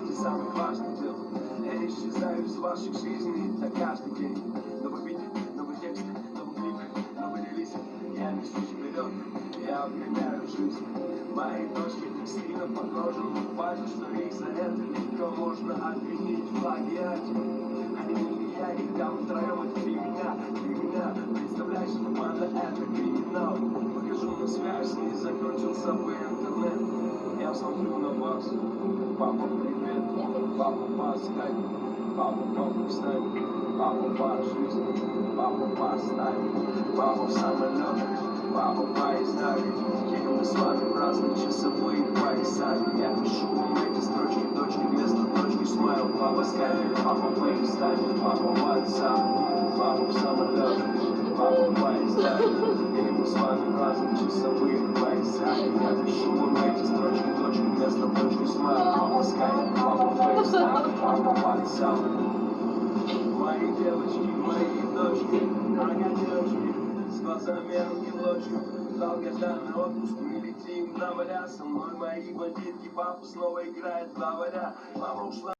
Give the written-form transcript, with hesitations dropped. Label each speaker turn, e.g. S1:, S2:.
S1: делайте самых важных дел. Я исчезаю из ваших жизней, это каждый день. Новый бит, новый текст, новый клип, новый релиз. Я несусь вперед, я обгоняю жизнь. Мои дочки так сильно похожи на пальцы, что их за это легко можно обвинить в плагиате. Они не я, и там втроем это фигня. Представляешь, банда это криминал. Покажу на связь, не закончился бы интернет. Я смотрю на вас, папа, привет. Папа по скайпу, папа по снайпу, папа по жизни, папа по стайпу, папа в самолетах, папа поездах. Едем мы с вами в разные часовые пояса. Я пишу вам эти строчки, дочки вместо точки смайл. Папа скайпе, папа фейстайм, папа WhatsApp, папа в самолетах, папа поездах. Едем мы с вами в разные часовые пояса. Я пишу вам эти строчки, дочки вместо точки смайл. Папа скайпе, папа фейстайм, папа WhatsApp. Мои девочки, мои дочки, ага, девочки, с глазами ангелочки. Долгожданный отпуск, мы летим на моря. Со мной мои бандитки, папа снова играет в главаря. Мама ушла.